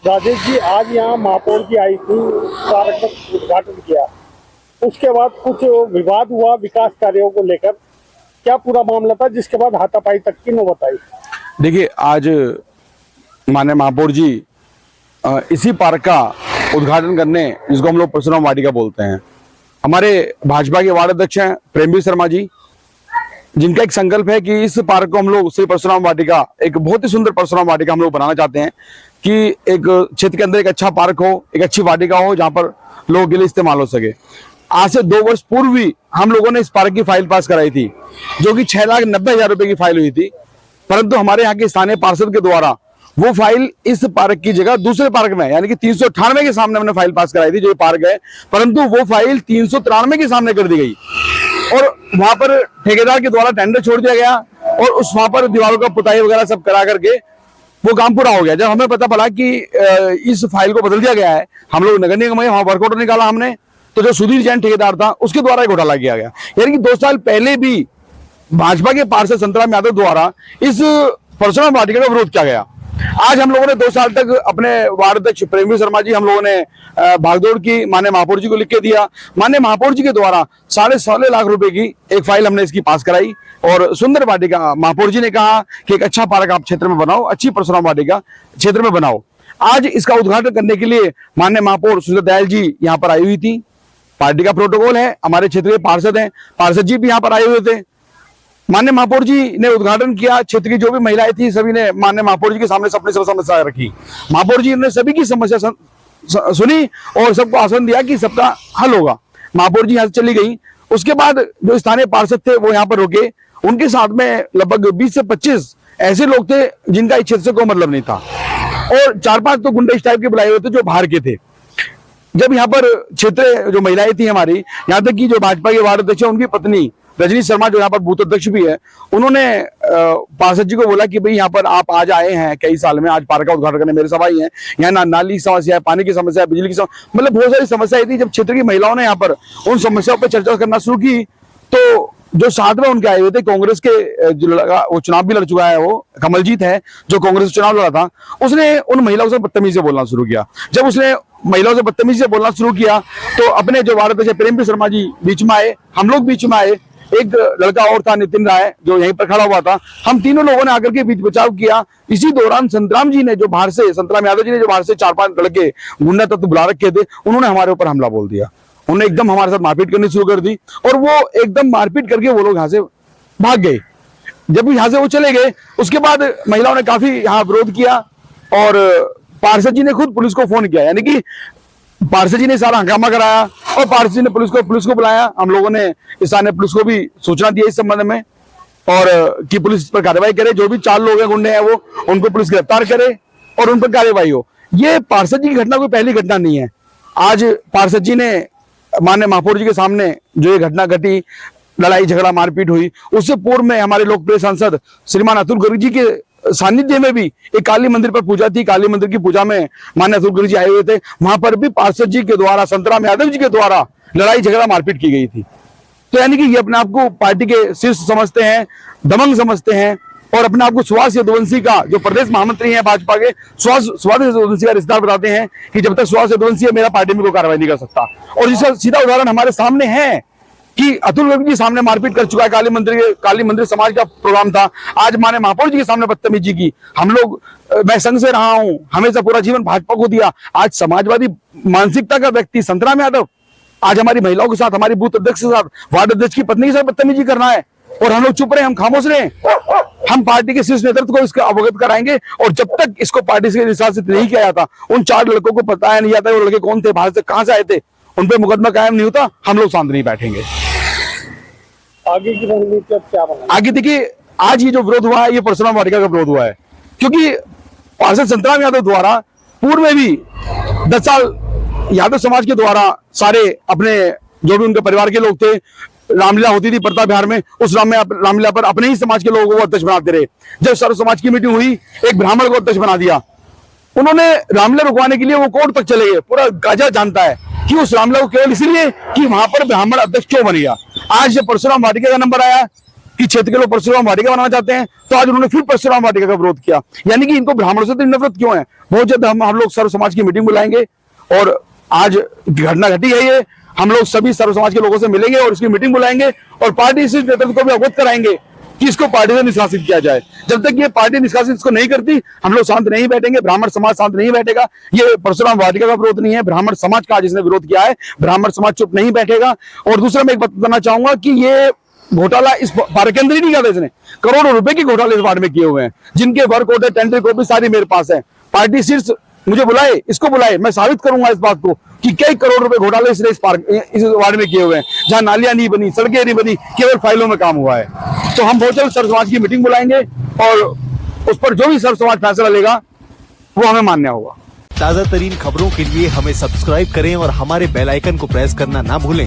राजेश जी, आज यहाँ महापौर जी आई थी, पार्क का उद्घाटन किया। उसके बाद कुछ विवाद हुआ विकास कार्यों को लेकर। क्या पूरा मामला था जिसके बाद हाथापाई तक की नौबत आई? देखिए, आज माननीय महापौर जी इसी पार्क का उद्घाटन करने, जिसको हम लोग परशुराम वाटिका बोलते हैं, हमारे भाजपा के वार्ड अध्यक्ष हैं प्रेमवीर शर्मा जी, जिनका एक संकल्प है कि इस पार्क को हम लोग श्री परशुराम वाटिका, एक बहुत ही सुंदर परशुराम वाटिका हम लोग बनाना चाहते हैं कि एक क्षेत्र के अंदर एक अच्छा पार्क हो, एक अच्छी वाटिका हो जहां पर लोगों के लिए इस्तेमाल हो सके। आज से 2 वर्ष पूर्व भी हम लोगों ने इस पार्क की फाइल पास कराई थी, जो कि 6,90,000 रुपए की फाइल हुई थी, परंतु हमारे यहाँ के स्थानीय पार्षद के द्वारा वो फाइल इस पार्क की जगह दूसरे पार्क में, यानी कि 398 के सामने हमने फाइल पास कराई थी, जो ये पार्क है, परंतु वो फाइल 393 के सामने कर दी गई और वहां पर ठेकेदार के द्वारा टेंडर छोड़ दिया गया और वहां पर दीवारों का पुताई वगैरह सब करा करके वो काम पूरा हो गया। जब हमें पता पड़ा कि इस फाइल को बदल दिया गया है, हम लोग नगर निगम में वहां वर्कआउट निकाला हमने, तो जो सुधीर जैन ठेकेदार था उसके द्वारा एक घोटाला किया गया। यानी कि 2 साल पहले भी भाजपा के पार्षद संतराम यादव द्वारा इस परशुराम वाटिका का विरोध किया गया। आज हम लोगों ने 2 साल तक अपने वार्ड अध्यक्ष प्रेमवीर शर्मा जी, हम लोगों ने भागदौड़ की, माननीय महापौर जी को लिख के दिया। माननीय महापौर जी के द्वारा 16.5 लाख रुपए की एक फाइल हमने इसकी पास कराई और सुंदर वाटिका, महापौर जी ने कहा कि एक अच्छा पार्क आप क्षेत्र में बनाओ, अच्छी परशुराम वाटिका क्षेत्र में बनाओ। आज इसका उद्घाटन करने के लिए माननीय महापौर सुशीला दयाल जी यहाँ पर आई हुई थी। पार्टी का प्रोटोकॉल है, हमारे क्षेत्र के पार्षद हैं, पार्षद जी भी यहाँ पर आए हुए थे। माननीय महापौर जी ने उद्घाटन किया, क्षेत्र की जो भी महिलाएं थी सभी ने माननीय महापौर जी के सामने अपनी सब समस्या रखी। महापौर जी ने सभी की समस्या सुनी और सबको आश्वासन दिया कि सबका हल होगा। महापौर जी यहाँ से चली गई। उसके बाद जो स्थानीय पार्षद थे वो यहाँ पर रुके, उनके साथ में लगभग 20 से 25 ऐसे लोग थे जिनका इस क्षेत्र से कोई मतलब नहीं था और 4-5 तो गुंडे इस टाइप के बुलाए हुए थे जो बाहर के थे। जब यहाँ पर क्षेत्र जो महिलाएं थी हमारी, यहाँ तक कि जो भाजपा के वार्ड अध्यक्ष है उनकी पत्नी रजनी शर्मा, जो यहाँ पर बूथ अध्यक्ष भी है, उन्होंने पार्षद जी को बोला कि भाई यहाँ पर आप आज आए हैं कई साल में, आज पार्क का उद्घाटन करने मेरे सब आई हैं, यहाँ नाली की समस्या है, पानी की समस्या है, बिजली की समस्या, मतलब बहुत सारी समस्याएं थी। जब क्षेत्र की महिलाओं ने यहाँ पर उन समस्याओं पर चर्चा करना शुरू की, तो जो साथ में उनके आए हुए थे कांग्रेस के जो लड़का, वो चुनाव भी लड़ चुका है, वो कमलजीत है जो कांग्रेस चुनाव लड़ा था, उसने उन महिलाओं से बदतमीजी से बोलना शुरू किया। जब उसने महिलाओं से बदतमीजी से बोलना शुरू किया तो अपने जो वार्ड अध्यक्ष प्रेमवीर शर्मा जी बीच में आए, हम लोग बीच में आए, एक लड़का और था नितिन राय जो यहीं पर खड़ा हुआ था, हम तीनों लोगों ने आकर के बीच बचाव किया। इसी दौरान संतराम जी ने जो बाहर से, संतराम यादव जी ने जो बाहर से 4-5 लड़के गुंडा तत्व बुला रखे थे, उन्होंने हमारे ऊपर हमला बोल दिया। उन्होंने एकदम हमारे साथ मारपीट करनी शुरू कर दी और वो एकदम मारपीट करके वो लोग यहाँ से भाग गए। जब यहाँ से वो चले गए, उसके बाद महिलाओं ने काफी यहाँ विरोध किया और पार्षद जी ने खुद पुलिस को फोन किया, यानी कि पार्षद जी ने सारा हंगामा कराया और पार्षद जी ने पुलिस को बुलाया। हम लोगों ने स्थानीय पुलिस को भी सूचना दी इस संबंध में और कि पुलिस इस पर कार्रवाई करे, जो भी 4 लोग हैं गुंडे हैं वो, उनको पुलिस गिरफ्तार करे और उन पर कार्रवाई हो। ये पार्षद जी की घटना कोई पहली घटना नहीं है। आज पार्षद जी ने माननीय महापौर जी के सामने जो ये घटना घटी, लड़ाई झगड़ा मारपीट हुई, उससे पूर्व में हमारे लोकप्रिय सांसद श्रीमान अतुल गर्ग जी के सानिध्य में भी एक काली मंदिर पर पूजा थी। काली मंदिर की पूजा में माननीय अतुल गर्ग जी आए हुए थे, वहां पर भी पार्षद जी के द्वारा, संतराम यादव जी के द्वारा लड़ाई झगड़ा मारपीट की गई थी। तो यानी कि ये अपने आप को पार्टी के शीर्ष समझते हैं, दबंग समझते हैं और अपने आप को सुभाष यदुवंशी का, जो प्रदेश महामंत्री हैं भाजपा के, सुभाष यदुवंशी का रिश्तेदार बताते हैं कि जब तक सुभाष यदुवंशी है मेरा पार्टी में कोई कार्रवाई नहीं कर सकता। और जिसका सीधा उदाहरण हमारे सामने है कि अतुल गर्ग जी सामने मारपीट कर चुका है। काली मंदिर समाज का प्रोग्राम था, आज माने महापौर जी के सामने बदतमीजी की। हम लोग, मैं संघ से रहा हूं, हमेशा पूरा जीवन भाजपा को दिया। आज समाजवादी मानसिकता का व्यक्ति संतराम यादव आज हमारी महिलाओं के साथ, हमारी बूथ अध्यक्ष के साथ, वार्ड अध्यक्ष की पत्नी के साथ बदतमीजी करना है और हम लोग चुप रहे, हम खामोश रहे। हम पार्टी के शीर्ष नेतृत्व को इसका अवगत कराएंगे और जब तक इसको पार्टी से निष्कासित नहीं किया जाता, उन 4 लड़कों को पता नहीं आता वो लड़के कौन थे, बाहर से कहां से आए थे, उन पर मुकदमा कायम नहीं होता, हम लोग शांत नहीं बैठेंगे। आगे की रणनीति क्या बना? आगे देखिए, आज ये जो विरोध हुआ है ये परशुराम वाटिका का विरोध हुआ है, क्योंकि पार्षद संतराम यादव द्वारा पूर्व में भी 10 साल यादव समाज के द्वारा सारे अपने जो भी उनके परिवार के लोग थे, रामलीला होती थी प्रताप विहार में, उस रामलीला पर अपने ही समाज के लोगों को अध्यक्ष बनाते रहे। जब सर्व समाज की मीटिंग हुई, एक ब्राह्मण को अध्यक्ष बना दिया। उन्होंने रामलीला रुकवाने के लिए वो कोर्ट तक चले गए। पूरा गाजा जानता है कि उस रामलीला को केवल इसलिए कि वहां पर ब्राह्मण अध्यक्ष क्यों बन गया। आज जब परशुराम वाटिका का नंबर आया, कि क्षेत्र के लोग परशुराम वाटिका बनाना चाहते हैं, तो आज उन्होंने फिर परशुराम वाटिका का विरोध किया। यानी कि इनको ब्राह्मणों से इतनी नफरत क्यों है? बहुत जल्द हम लोग सर्व समाज की मीटिंग बुलाएंगे और आज घटना घटी है ये, हम लोग सभी सर्व समाज के लोगों से मिलेंगे और इसकी मीटिंग बुलाएंगे और पार्टी इस नेतृत्व को भी अवगत कराएंगे कि इसको पार्टी से निष्कासित किया जाए। जब तक ये पार्टी निष्कासित इसको नहीं करती, हम लोग शांत नहीं बैठेंगे, ब्राह्मण समाज शांत नहीं बैठेगा। ये परशुराम वाटिका का विरोध नहीं है, ब्राह्मण समाज का जिसने विरोध किया है, ब्राह्मण समाज चुप नहीं बैठेगा। और दूसरा मैं एक बात बताना चाहूंगा कि ये घोटाला इस पार्क के अंदर ही नहीं किया था, इसने करोड़ों रुपए के घोटाले इस वार्ड में किए हुए हैं, जिनके वर्क ऑर्डर टेंडर कॉपी सारी मेरे पास है। पार्टी सिर्फ मुझे बुलाए, इसको बुलाए, मैं साबित करूंगा इस बात को कि कई करोड़ रुपए घोटाले इसने इस वार्ड में किए हुए हैं, जहां नालियां नहीं बनी, सड़कें नहीं बनी, केवल फाइलों में काम हुआ है। तो हम बहुत जल्द सर्व समाज की मीटिंग बुलाएंगे और उस पर जो भी सर्व समाज फैसला लेगा वो हमें मान्य होगा। ताजा तरीन खबरों के लिए हमें सब्सक्राइब करें और हमारे बेल आइकन को प्रेस करना ना भूलें।